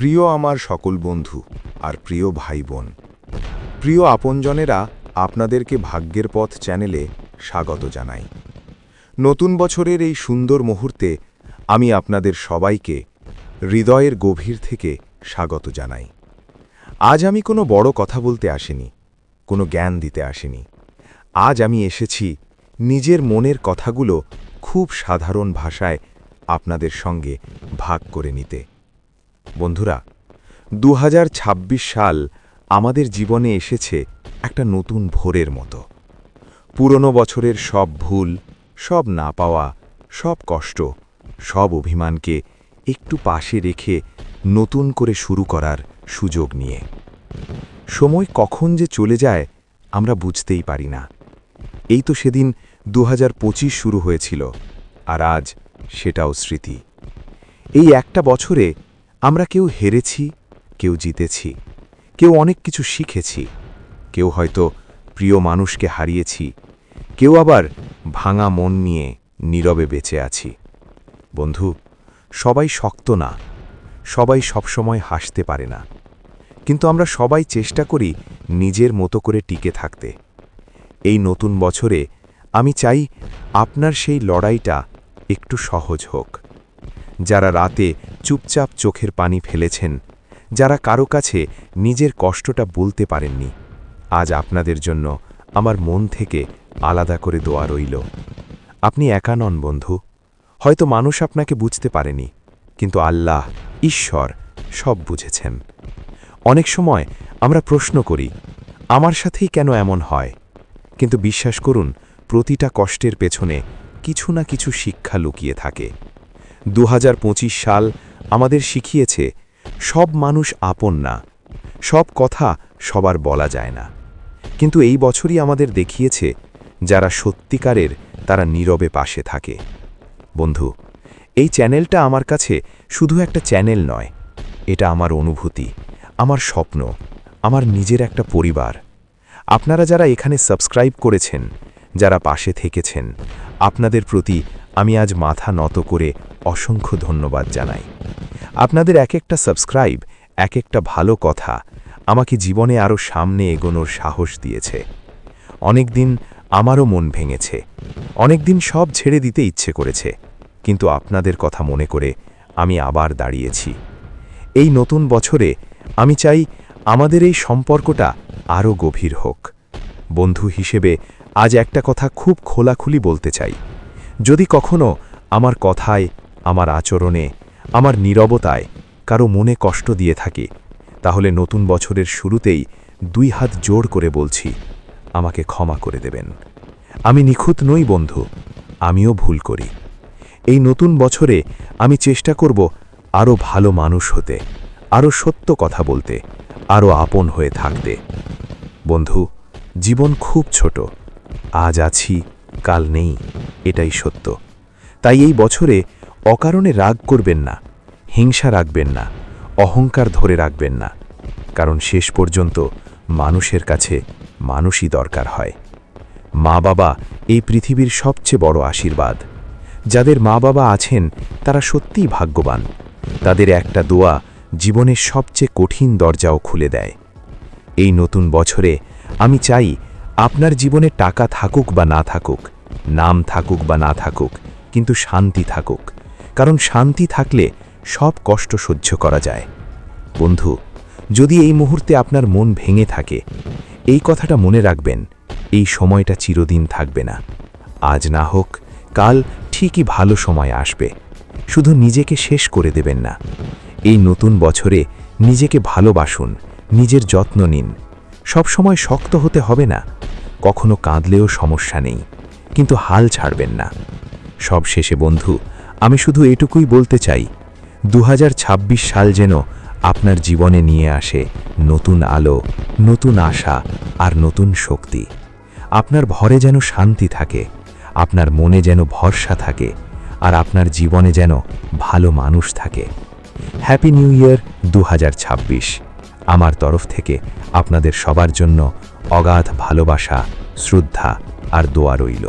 প্রিয় আমার সকল বন্ধু আর প্রিয় ভাই বোন, প্রিয় আপনজনেরা, আপনাদেরকে ভাগ্যের পথ চ্যানেলে স্বাগত জানাই। নতুন বছরের এই সুন্দর মুহূর্তে আমি আপনাদের সবাইকে হৃদয়ের গভীর থেকে স্বাগত জানাই। আজ আমি কোনো বড় কথা বলতে আসিনি, কোনো জ্ঞান দিতে আসিনি। আজ আমি এসেছি নিজের মনের কথাগুলো খুব সাধারণ ভাষায় আপনাদের সঙ্গে ভাগ করে নিতে। বন্ধুরা, 2026 সাল আমাদের জীবনে এসেছে একটা নতুন ভোরের মতো। পুরনো বছরের সব ভুল, সব না পাওয়া, সব কষ্ট, সব অভিমানকে একটু পাশে রেখে নতুন করে শুরু করার সুযোগ নিয়ে। সময় কখন যে চলে যায় আমরা বুঝতেই পারি না। এই তো সেদিন 2025 শুরু হয়েছিল, আর আজ সেটাও স্মৃতি। এই একটা বছরে আমরা কেউ হেরেছি, কেউ জিতেছি, কেউ অনেক কিছু শিখেছি, কেউ হয়তো প্রিয় মানুষকে হারিয়েছি, কেউ আবার ভাঙা মন নিয়ে নীরবে বেঁচে আছি। বন্ধু, সবাই শক্ত না, সবাই সবসময় হাসতে পারে না, কিন্তু আমরা সবাই চেষ্টা করি নিজের মতো করে টিকে থাকতে। এই নতুন বছরে আমি চাই আপনার সেই লড়াইটা একটু সহজ হোক। যারা রাতে চুপচাপ চোখের পানি ফেলেছেন, যারা কারো কাছে নিজের কষ্টটা বলতে পারেননি, আজ আপনাদের জন্য আমার মন থেকে আলাদা করে দোয়া রইল। আপনি একা নন বন্ধু। হয়তো মানুষ আপনাকে বুঝতে পারেনি, কিন্তু আল্লাহ, ঈশ্বর সব বুঝেছেন। অনেক সময় আমরা প্রশ্ন করি, আমার সাথেই কেন এমন হয়? কিন্তু বিশ্বাস করুন, প্রতিটা কষ্টের পেছনে কিছু না কিছু শিক্ষা লুকিয়ে থাকে। 2025 সাল আমাদের শিখিয়েছে সব মানুষ আপন না, সব কথা সবার বলা যায় না। কিন্তু এই বছরই আমাদের দেখিয়েছে যারা সত্যিকারের তারা নীরবে পাশে থাকে। বন্ধু, এই চ্যানেলটা আমার কাছে শুধু একটা চ্যানেল নয়, এটা আমার অনুভূতি, আমার স্বপ্ন, আমার নিজের একটা পরিবার। আপনারা যারা এখানে সাবস্ক্রাইব করেছেন, যারা পাশে থেকেছেন, আপনাদের প্রতি আমি আজ মাথা নত করে অসংখ্য ধন্যবাদ জানাই। আপনাদের এক একটা সাবস্ক্রাইব, এক একটা ভালো কথা আমাকে জীবনে আরও সামনে এগোনোর সাহস দিয়েছে। অনেকদিন আমারও মন ভেঙেছে, অনেকদিন সব ছেড়ে দিতে ইচ্ছে করেছে, কিন্তু আপনাদের কথা মনে করে আমি আবার দাঁড়িয়েছি। এই নতুন বছরে আমি চাই আমাদের এই সম্পর্কটা আরও গভীর হোক। বন্ধু হিসেবে আজ একটা কথা খুব খোলাখুলি বলতে চাই। যদি কখনো আমার কথায়, আমার আচরণে, আমার নীরবতায় কারো মনে কষ্ট দিয়ে থাকে, তাহলে নতুন বছরের শুরুতেই 2 হাত জোড় করে বলছি, আমাকে ক্ষমা করে দেবেন। আমি নিখুঁত নই বন্ধু, আমিও ভুল করি। এই নতুন বছরে আমি চেষ্টা করব আরও ভালো মানুষ হতে, আরও সত্য কথা বলতে, আরও আপন হয়ে থাকতে। বন্ধু, জীবন খুব ছোট, আজ আছি কাল নেই, এটাই সত্য। তাই এই বছরে অকারণে রাগ করবেন না, হিংসা রাখবেন না, অহংকার ধরে রাখবেন না, কারণ শেষ পর্যন্ত মানুষের কাছে মানুষই দরকার হয়। মা বাবা এই পৃথিবীর সবচেয়ে বড় আশীর্বাদ। যাদের মা বাবা আছেন তারা সত্যিই ভাগ্যবান। তাদের একটা দোয়া জীবনের সবচেয়ে কঠিন দরজাও খুলে দেয়। এই নতুন বছরে আমি চাই আপনার জীবনে টাকা থাকুক বা না থাকুক, নাম থাকুক বা না থাকুক, কিন্তু শান্তি থাকুক, কারণ শান্তি থাকলে সব কষ্ট সহ্য করা যায়। বন্ধু, যদি এই মুহূর্তে আপনার মন ভেঙে থাকে, এই কথাটা মনে রাখবেন, এই সময়টা চিরদিন থাকবে না। আজ না হোক কাল ঠিকই ভালো সময় আসবে। শুধু নিজেকে শেষ করে দেবেন না। এই নতুন বছরে নিজেকে ভালোবাসুন, নিজের যত্ন নিন। সব সময় শক্ত হতে হবে না, কখনো কাঁদলেও সমস্যা নেই, কিন্তু হাল ছাড়বেন না। সব শেষে বন্ধু, আমি শুধু এটুকুই বলতে চাই, 2026 সাল যেন আপনার জীবনে নিয়ে আসে নতুন আলো, নতুন আশা আর নতুন শক্তি। আপনার ঘরে যেন শান্তি থাকে, আপনার মনে যেন ভরসা থাকে, আর আপনার জীবনে যেন ভালো মানুষ থাকে। Happy new year 2026। আমার তরফ থেকে আপনাদের সবার জন্য অগাধ ভালোবাসা, শ্রদ্ধা আর দোয়া রইল।